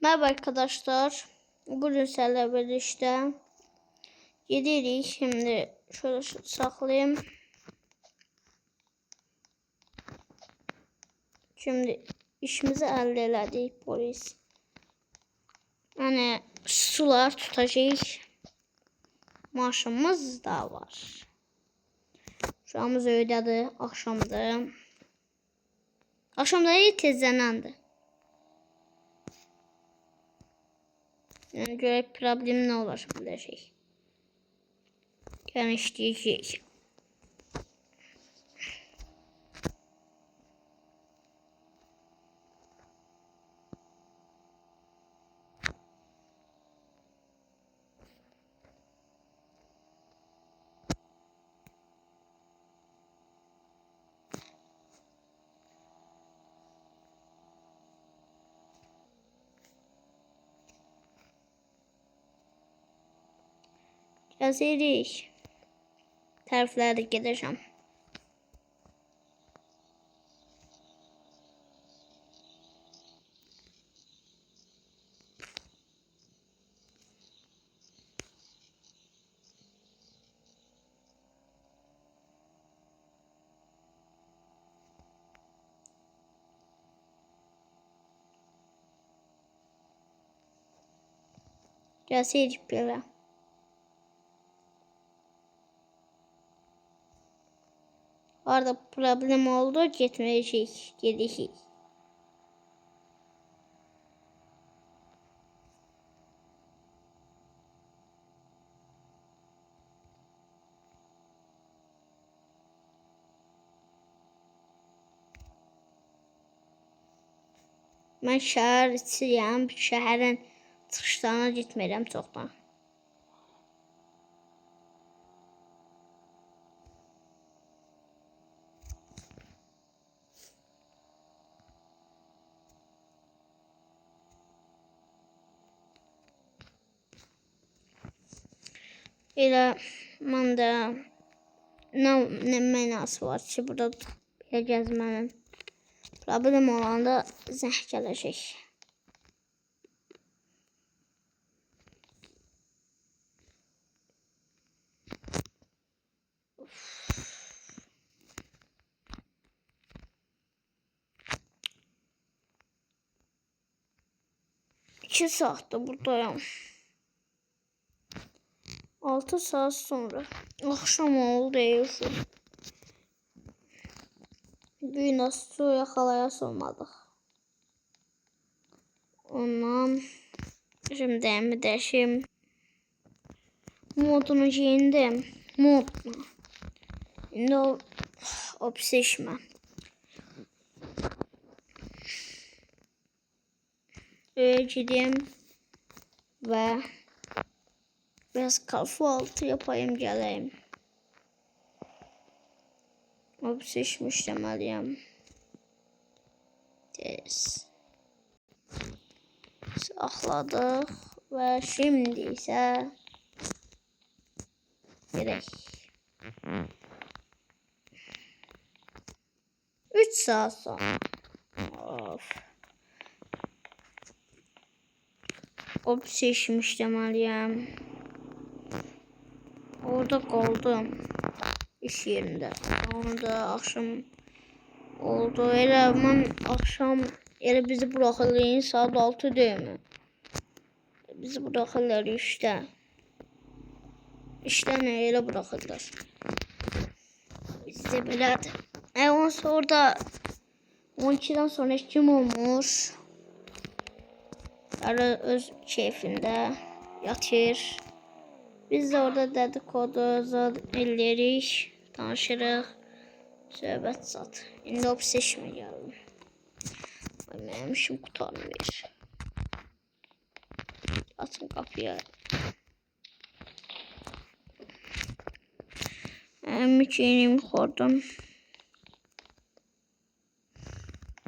Merhaba arkadaşlar. Bugün sizlerle birlikte gidiyoruz. Şimdi şöyle saklayayım. Şimdi işimizi elde elədik polis. Yani sular tutacak. Maaşımız da var. Şu anımız öydədir. Akşamdır. Akşamları tezlənəndi. Yani görək problem nə olar biləcək. Yəni işləyəcək. Gəzirik. Tərəflərdə gedəcəm. Gəzirik belə. Orada problem oldu, getməyəcəyik, gedəcəyik. Mən şəhər içiyəm, şəhərin çıxışlarına getməyirəm çoxdan. Elə mən də nə mənası var ki, burada belə gəzmənin. Problem olanda zəng gələcək. İki saatdir buradayım. 6 saat sonra. Akşam oldu deyirsin. Bir nasıl su yakalayası olmadık. Ondan şimdi mi deşim modunu giyindim. Modunu. Şimdi o pişme. Gideyim ve biraz kahvaltı yapayım geleyim. O pişmiş demeliyim. Tez. Sakladık ve şimdi ise gerek. 3 saat sonra. Of. O pişmiş demeliyim. Orada kaldım. İş yerinde. Onu da akşam oldu. Elə mən akşam elə bizi buraxırlar saat 6 değil mi? Bizi buraxırlar işdə. İşdə nə elə buraxırlar. Bizdə belədir. Ondan sonra da 12'den sonra kim olmuş? Ara öz keyfində yatır. Biz de orada dedikodu eləyirik, danışırıq, söhbət zat. İndi o seçmə gəldim. Mənim işim qutarmır. Açın qapıya. Mükeyimi xordum.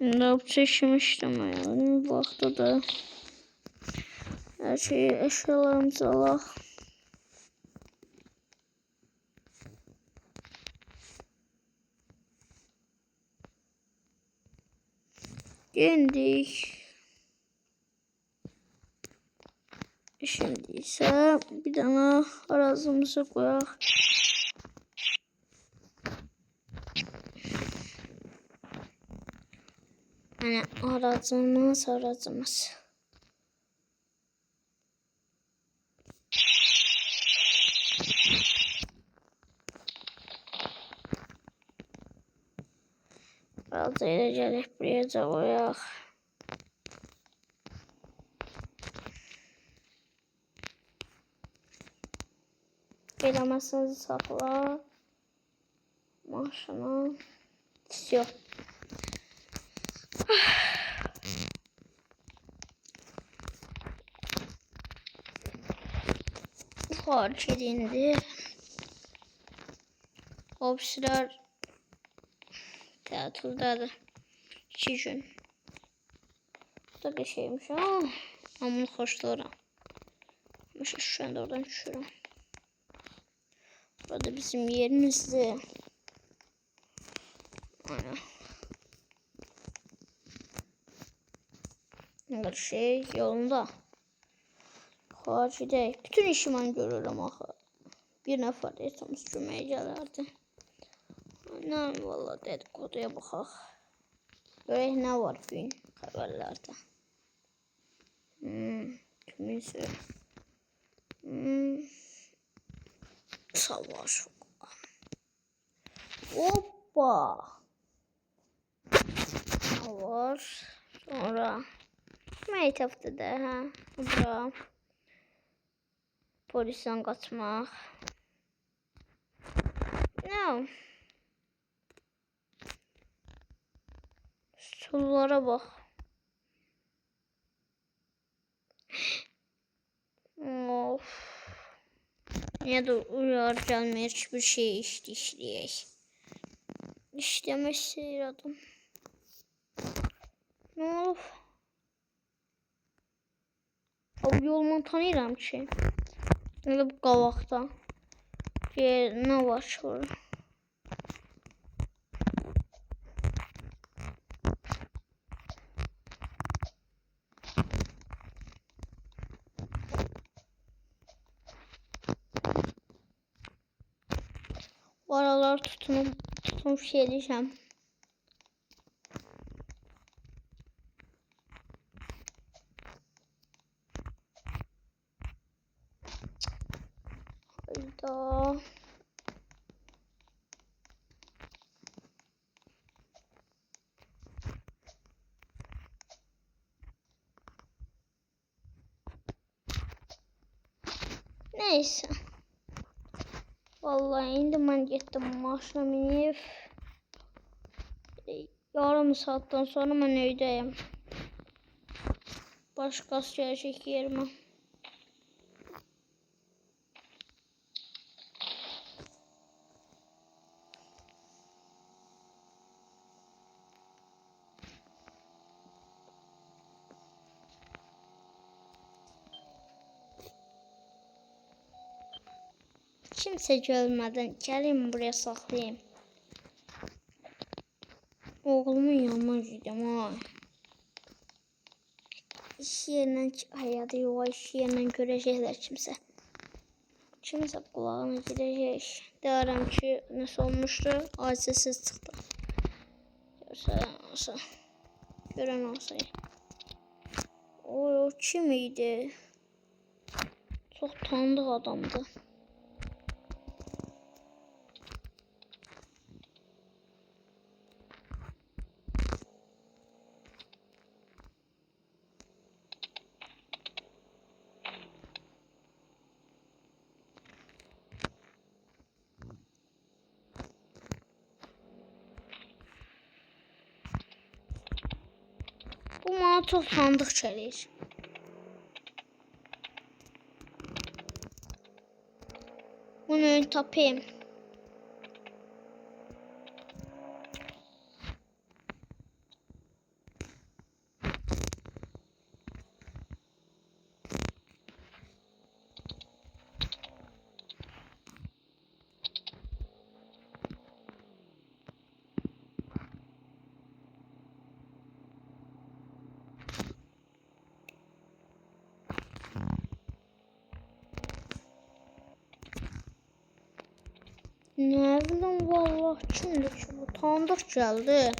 İndi o seçmişdim. Vaxtı da hər şeyi əşyalarımızı alaq. Giyindik. Şimdi ise bir tane arazimize koyak. Yani aracımız. Aracıyla gelip buraya da koyak. Beləməsinizi saxla. Maşına. Все. Fark edildi. Ofisler tatildedir. 2 gün. Bu da bir şeymiş ama ben bunu hoşlanıram. Mesela şu anda oradan düşüyorum. Burada bizim yerimizde. Aynen. Her şey yolunda. Harcıda. Bütün işi ben görürüm axı. Bir nəfər etimiz köməyə gələrdi. Nə valla dedikoduya baxaq. Görək nə var bu gün xəbərlərdə. Kiminsə. Savaş. Hoppa. Ne var? Sonra Maytap'ta da ha. Bura. Polisten kaçmak. Ne? Sullara bak. Of. Ya da uyar gelmeye hiçbir şey işleyek. İşlemesi adam. Of. Abi yolunu tanıyıram ki. Elə bu qavaqda. Nə var şurada? Bu aralar tutunup şey diyeceğim. Hayda. Neyse. Vallahi indi ben gittim maşına binip yarım saatten sonra ben evdeyim. Başkası gelecek yerime. Kimse görmeden gelin buraya saklayayım. Oğlumun yanına gideceğim ha. İş yerinden hayatı yuva iş yerinden görecekler kimse. Kimse kulağına girecek. Derim ki nasıl olmuştu? Acısız çıktı. Gören olsaydı. O kim idi? Çok tanıdık adamdı. Bu bana çok tanıdık gəlir. Bunu tapayım. Ne bileyim vallahi kimdir ki bu? Tanıdık geldi.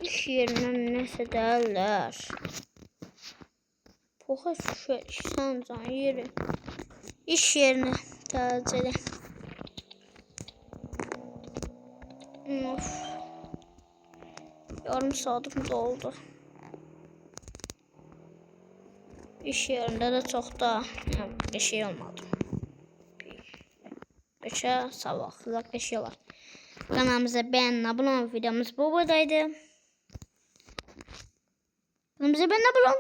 İş yerinden nəsə derler. Poxa sen can yeri. İş yerine təcili. Of. Yarım saatim doldu. İş yerinde de çok da bir şey olmadı. Beşe sabah bir şey var. Kanalımıza beğenin, abone olun. Videomuz bu buradaydı. Kanalımıza beğenin, abone olun.